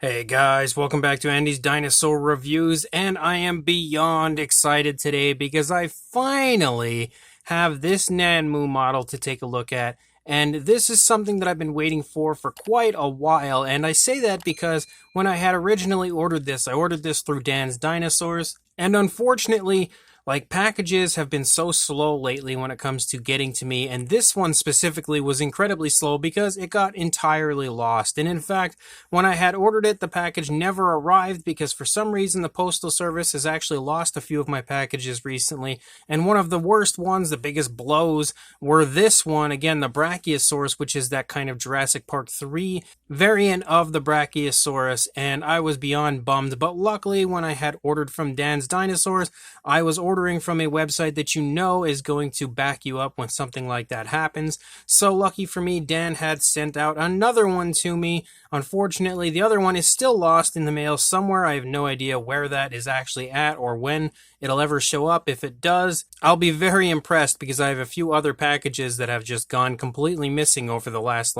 Hey guys, welcome back to Andy's Dinosaur Reviews, and I am beyond excited today because I finally have this Nanmu model to take a look at, and this is something that I've been waiting for quite a while, and I say that because when I had originally ordered this, I ordered this through Dan's Dinosaurs, and unfortunately, packages have been so slow lately when it comes to getting to me, and this one specifically was incredibly slow because it got entirely lost. And in fact, when I had ordered it, the package never arrived because for some reason the Postal Service has actually lost a few of my packages recently, and one of the worst ones, the biggest blows, were this one, again, the Brachiosaurus, which is that kind of Jurassic Park 3 variant of the Brachiosaurus, and I was beyond bummed. But luckily, when I had ordered from Dan's Dinosaurs, I was ordering from a website that you know is going to back you up when something like that happens. So lucky for me, Dan had sent out another one to me. Unfortunately, the other one is still lost in the mail somewhere. I have no idea where that is actually at or when it'll ever show up. If it does, I'll be very impressed because I have a few other packages that have just gone completely missing over the last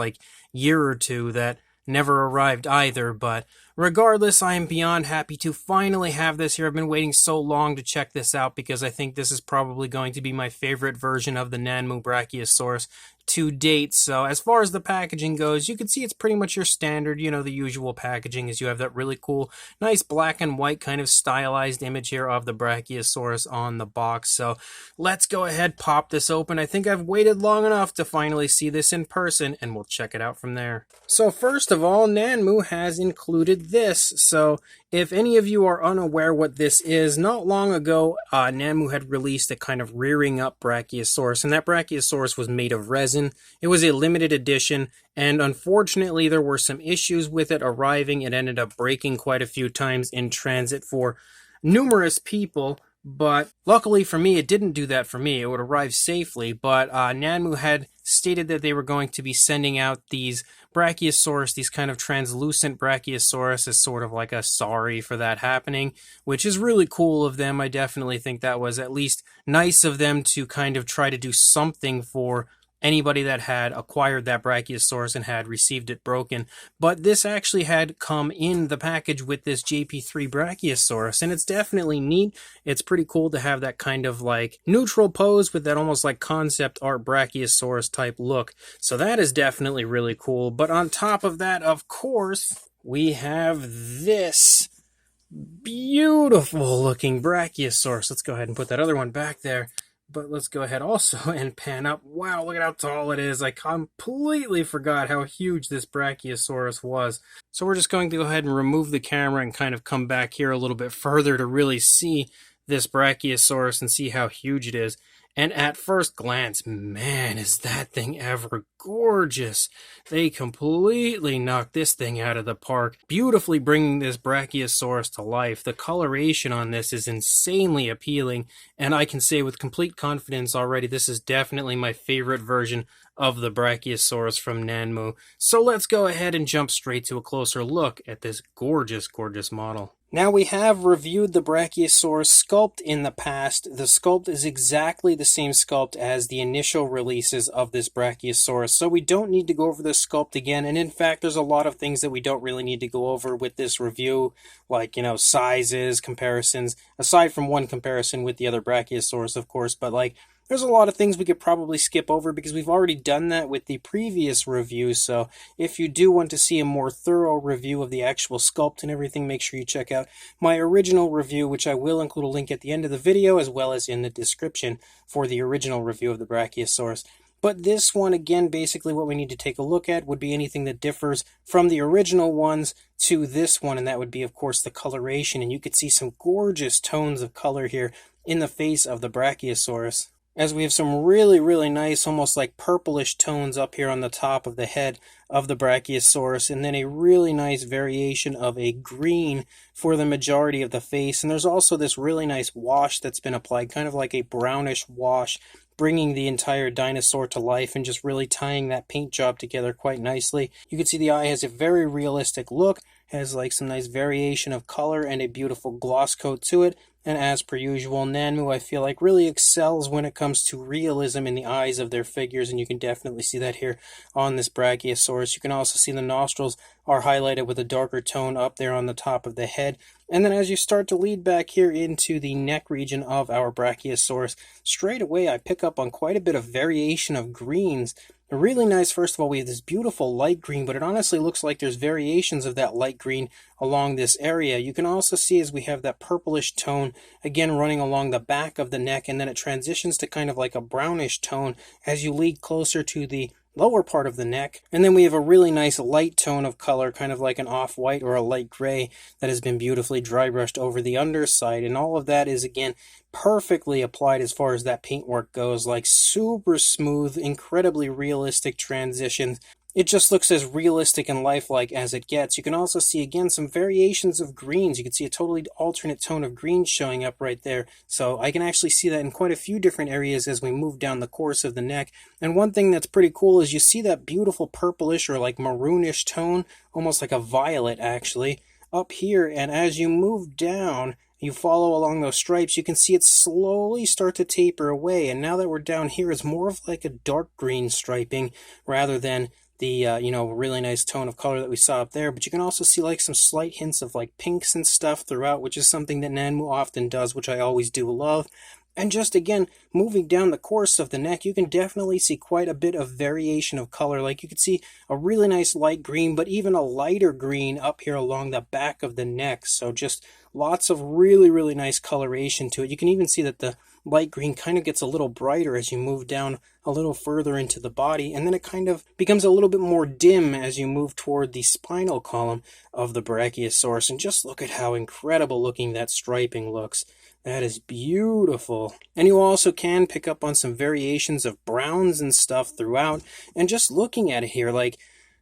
year or two that never arrived either. But regardless, I am beyond happy to finally have this here. I've been waiting so long to check this out because I think this is probably going to be my favorite version of the Nanmu Brachiosaurus to date. So as far as the packaging goes, you can see it's pretty much your standard, the usual packaging is you have that really cool, nice black and white kind of stylized image here of the Brachiosaurus on the box. So let's go ahead, pop this open. I think I've waited long enough to finally see this in person, and we'll check it out from there. So first of all, Nanmu has included this. So if any of you are unaware what this is, not long ago, Nanmu had released a kind of rearing up Brachiosaurus, and that Brachiosaurus was made of resin. It was a limited edition, and unfortunately there were some issues with it arriving. It ended up breaking quite a few times in transit for numerous people, but luckily for me, it didn't do that for me. It would arrive safely, but Nanmu had stated that they were going to be sending out these Brachiosaurus, these kind of translucent Brachiosaurus, as sort of like a sorry for that happening, which is really cool of them. I definitely think that was at least nice of them to kind of try to do something for anybody that had acquired that Brachiosaurus and had received it broken. But this actually had come in the package with this JP3 Brachiosaurus, and it's definitely neat. It's pretty cool to have that kind of neutral pose with that almost like concept art Brachiosaurus type look. So that is definitely really cool. But on top of that, of course, we have this beautiful looking Brachiosaurus. Let's go ahead and put that other one back there. But let's go ahead also and pan up. Wow, look at how tall it is. I completely forgot how huge this Brachiosaurus was. So we're just going to go ahead and remove the camera and kind of come back here a little bit further to really see this Brachiosaurus and see how huge it is. And at first glance, man, is that thing ever gorgeous. They completely knocked this thing out of the park, beautifully bringing this Brachiosaurus to life. The coloration on this is insanely appealing, and I can say with complete confidence already, this is definitely my favorite version of the Brachiosaurus from Nanmu. So let's go ahead and jump straight to a closer look at this gorgeous, gorgeous model. Now, we have reviewed the Brachiosaurus Sculpt in the past. The Sculpt is exactly the same Sculpt as the initial releases of this Brachiosaurus, so we don't need to go over the Sculpt again, and in fact, there's a lot of things that we don't really need to go over with this review, sizes, comparisons, aside from one comparison with the other Brachiosaurus, of course, but there's a lot of things we could probably skip over because we've already done that with the previous review. So if you do want to see a more thorough review of the actual Sculpt and everything, make sure you check out my original review, which I will include a link at the end of the video as well as in the description for the original review of the Brachiosaurus. But this one, again, basically what we need to take a look at would be anything that differs from the original ones to this one, and that would be, of course, the coloration. And you could see some gorgeous tones of color here in the face of the Brachiosaurus, as we have some really, really nice, almost like purplish tones up here on the top of the head of the Brachiosaurus, and then a really nice variation of a green for the majority of the face. And there's also this really nice wash that's been applied, kind of like a brownish wash, bringing the entire dinosaur to life and just really tying that paint job together quite nicely. You can see the eye has a very realistic look, has some nice variation of color and a beautiful gloss coat to it. And as per usual, Nanmu, I feel like, really excels when it comes to realism in the eyes of their figures, and you can definitely see that here on this Brachiosaurus. You can also see the nostrils are highlighted with a darker tone up there on the top of the head. And then as you start to lead back here into the neck region of our Brachiosaurus, straight away I pick up on quite a bit of variation of greens. Really nice. First of all, we have this beautiful light green, but it honestly looks like there's variations of that light green along this area. You can also see as we have that purplish tone, again running along the back of the neck, and then it transitions to kind of like a brownish tone as you lead closer to the lower part of the neck. And then we have a really nice light tone of color, kind of like an off-white or a light gray, that has been beautifully dry brushed over the underside. And all of that is, again, perfectly applied as far as that paintwork goes, like super smooth, incredibly realistic transitions. It just looks as realistic and lifelike as it gets. You can also see, again, some variations of greens. You can see a totally alternate tone of green showing up right there. So I can actually see that in quite a few different areas as we move down the course of the neck. And one thing that's pretty cool is you see that beautiful purplish or like maroonish tone, almost like a violet actually, up here. And as you move down, you follow along those stripes, you can see it slowly start to taper away. And now that we're down here, it's more of like a dark green striping rather than the really nice tone of color that we saw up there. But you can also see like some slight hints of like pinks and stuff throughout, which is something that Nanmu often does, which I always do love. And just again, moving down the course of the neck, you can definitely see quite a bit of variation of color. Like you can see a really nice light green, but even a lighter green up here along the back of the neck. So just lots of really, really nice coloration to it. You can even see that the light green kind of gets a little brighter as you move down a little further into the body, and then it kind of becomes a little bit more dim as you move toward the spinal column of the Brachiosaurus. And just look at how incredible looking that striping looks. That is beautiful. And you also can pick up on some variations of browns and stuff throughout. And just looking at it here, like,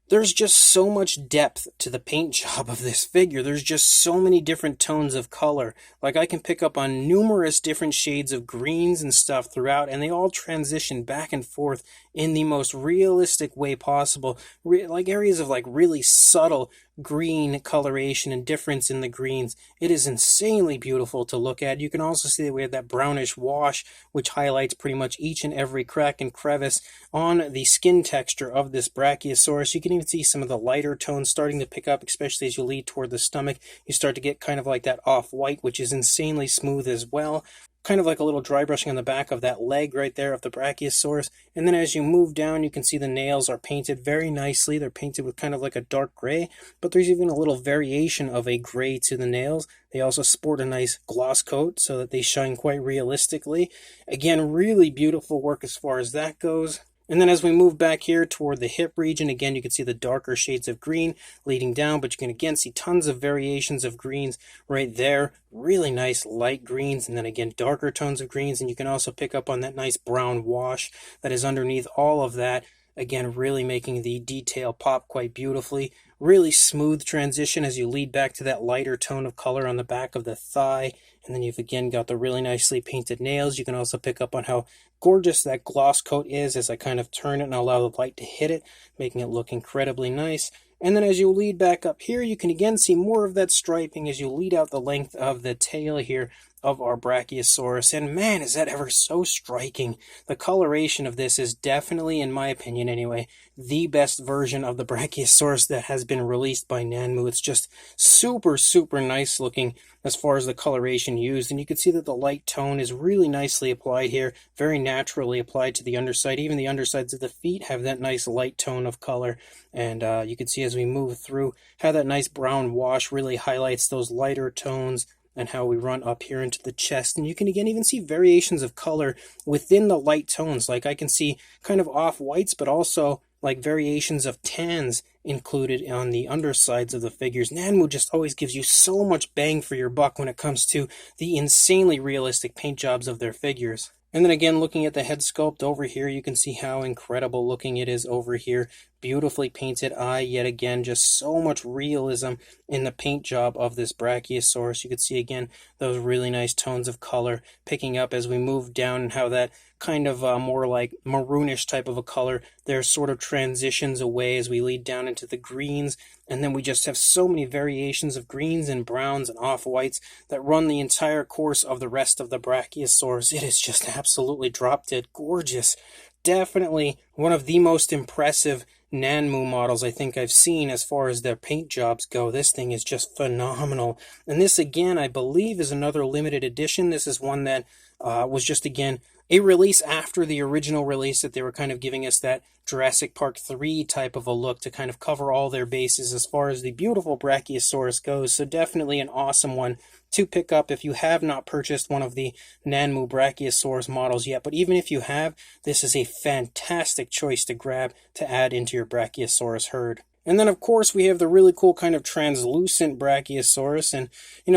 there's just so much depth to the paint job of this figure. There's just so many different tones of color. Like, I can pick up on numerous different shades of greens and stuff throughout, and they all transition back and forth in the most realistic way possible. Like areas of like really subtle green coloration and difference in the greens. It is insanely beautiful to look at. You can also see that we have that brownish wash, which highlights pretty much each and every crack and crevice on the skin texture of this Brachiosaurus. You can even see some of the lighter tones starting to pick up, especially as you lead toward the stomach. You start to get kind of like that off-white, which is insanely smooth as well. Kind of like a little dry brushing on the back of that leg right there of the Brachiosaurus. And then as you move down, you can see the nails are painted very nicely. They're painted with kind of like a dark gray, but there's even a little variation of a gray to the nails. They also sport a nice gloss coat so that they shine quite realistically. Again, really beautiful work as far as that goes. And then as we move back here toward the hip region, again, you can see the darker shades of green leading down, but you can again see tons of variations of greens right there. Really nice light greens, and then again, darker tones of greens. And you can also pick up on that nice brown wash that is underneath all of that. Again, really making the detail pop quite beautifully. Really smooth transition as you lead back to that lighter tone of color on the back of the thigh. And then you've again got the really nicely painted nails. You can also pick up on how gorgeous that gloss coat is as I kind of turn it and allow the light to hit it, making it look incredibly nice. And then as you lead back up here, you can again see more of that striping as you lead out the length of the tail here of our Brachiosaurus. And man, is that ever so striking. The coloration of this is definitely, in my opinion anyway, the best version of the Brachiosaurus that has been released by Nanmu. It's just super, super nice looking as far as the coloration used. And you can see that the light tone is really nicely applied here, very naturally applied to the underside. Even the undersides of the feet have that nice light tone of color. And you can see as we move through how that nice brown wash really highlights those lighter tones and how we run up here into the chest. And you can again even see variations of color within the light tones. Like I can see kind of off-whites, but also like variations of tans included on the undersides of the figures. Nanmu just always gives you so much bang for your buck when it comes to the insanely realistic paint jobs of their figures. And then again, looking at the head sculpt over here, you can see how incredible looking it is over here. Beautifully painted eye, yet again, just so much realism in the paint job of this Brachiosaurus. You can see again those really nice tones of color picking up as we move down and how that kind of more like maroonish type of a color. There's sort of transitions away as we lead down into the greens, and then we just have so many variations of greens and browns and off-whites that run the entire course of the rest of the Brachiosaurus. It is just absolutely drop-dead gorgeous. Definitely one of the most impressive Nanmu models I think I've seen as far as their paint jobs go. This thing is just phenomenal. And this, again, I believe is another limited edition. This is one that was just, again, a release after the original release, that they were kind of giving us that Jurassic Park 3 type of a look to kind of cover all their bases as far as the beautiful Brachiosaurus goes. So definitely an awesome one to pick up if you have not purchased one of the Nanmu Brachiosaurus models yet. But even if you have, this is a fantastic choice to grab to add into your Brachiosaurus herd. And then, of course, we have the really cool kind of translucent Brachiosaurus. And,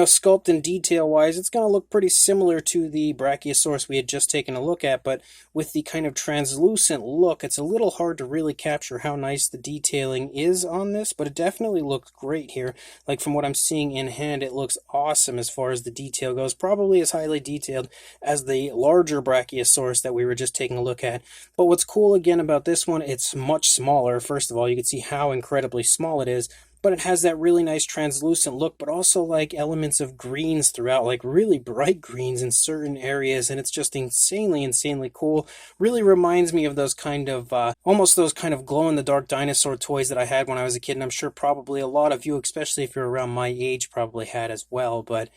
sculpt and detail-wise, it's going to look pretty similar to the Brachiosaurus we had just taken a look at. But with the kind of translucent look, it's a little hard to really capture how nice the detailing is on this. But it definitely looks great here. Like, from what I'm seeing in hand, it looks awesome as far as the detail goes. Probably as highly detailed as the larger Brachiosaurus that we were just taking a look at. But what's cool, again, about this one, it's much smaller. First of all, you can see how incredibly small it is, but it has that really nice translucent look, but also like elements of greens throughout, like really bright greens in certain areas, and it's just insanely cool. Really reminds me of those kind of almost those kind of glow-in-the-dark dinosaur toys that I had when I was a kid, and I'm sure probably a lot of you, especially if you're around my age, probably had as well. But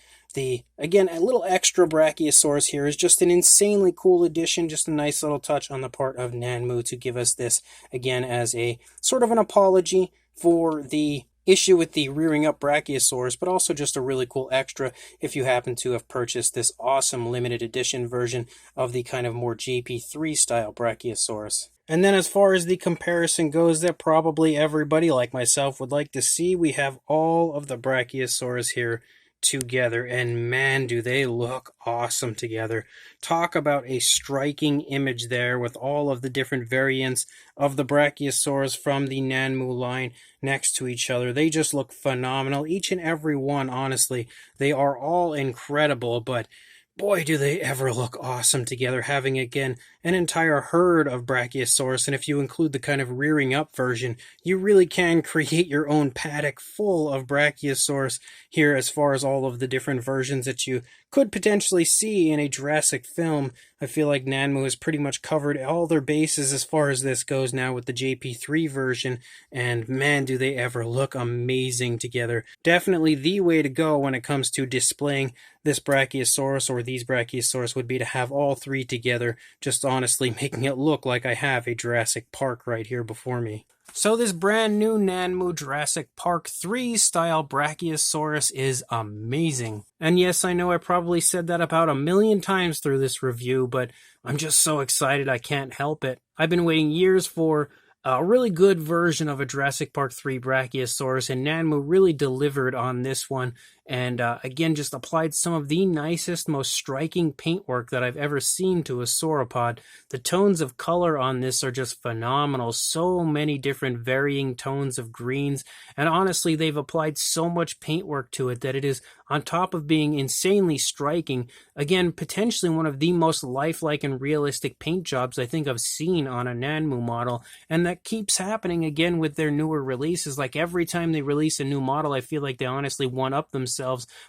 again, a little extra Brachiosaurus here is just an insanely cool addition, just a nice little touch on the part of Nanmu to give us this, again, as a sort of an apology for the issue with the rearing up Brachiosaurus, but also just a really cool extra if you happen to have purchased this awesome limited edition version of the kind of more JP3 style Brachiosaurus. And then as far as the comparison goes that probably everybody like myself would like to see, we have all of the Brachiosaurus here together, and man, do they look awesome together. Talk about a striking image there with all of the different variants of the Brachiosaurus from the Nanmu line next to each other. They just look phenomenal, each and every one. Honestly, they are all incredible, but boy, do they ever look awesome together, having, again, an entire herd of Brachiosaurus, and if you include the kind of rearing up version, you really can create your own paddock full of Brachiosaurus here as far as all of the different versions that you could potentially see in a Jurassic film. I feel like Nanmu has pretty much covered all their bases as far as this goes now with the JP3 version, and man, do they ever look amazing together. Definitely the way to go when it comes to displaying this Brachiosaurus or these Brachiosaurus would be to have all three together, just honestly making it look like I have a Jurassic Park right here before me. So this brand new Nanmu Jurassic Park 3 style Brachiosaurus is amazing. And yes, I know I probably said that about 1,000,000 times through this review, but I'm just so excited I can't help it. I've been waiting years for a really good version of a Jurassic Park 3 Brachiosaurus, and Nanmu really delivered on this one, and again just applied some of the nicest, most striking paintwork that I've ever seen to a sauropod. The tones of color on this are just phenomenal. So many different varying tones of greens, and honestly they've applied so much paintwork to it that it is, on top of being insanely striking, again potentially one of the most lifelike and realistic paint jobs I think I've seen on a Nanmu model. And that keeps happening again with their newer releases. Like every time they release a new model, I feel like they honestly one-up themselves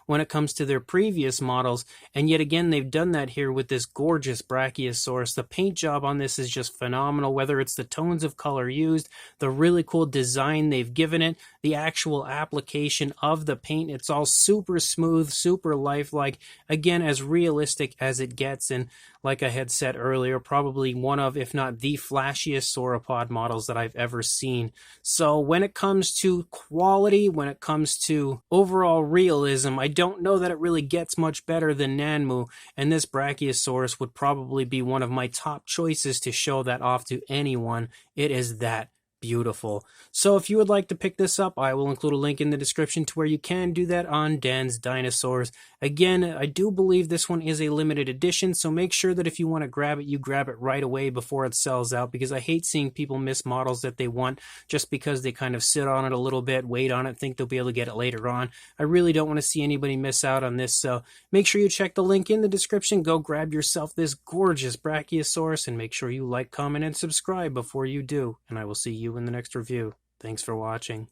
when it comes to their previous models, and yet again they've done that here with this gorgeous Brachiosaurus. The paint job on this is just phenomenal, whether it's the tones of color used, the really cool design they've given it, the actual application of the paint. It's all super smooth, super lifelike, again as realistic as it gets, and like I had said earlier, probably one of, if not the flashiest sauropod models that I've ever seen. So when it comes to quality, when it comes to overall realism, I don't know that it really gets much better than Nanmu, and this Brachiosaurus would probably be one of my top choices to show that off to anyone. It is that beautiful. So if you would like to pick this up, I will include a link in the description to where you can do that on Dan's Dinosaurs. Again, I do believe this one is a limited edition, so make sure that if you want to grab it, you grab it right away before it sells out, because I hate seeing people miss models that they want just because they kind of sit on it a little bit, wait on it, think they'll be able to get it later on. I really don't want to see anybody miss out on this, so make sure you check the link in the description, go grab yourself this gorgeous Brachiosaurus, and make sure you like, comment, and subscribe before you do, and I will see you in the next review. Thanks for watching.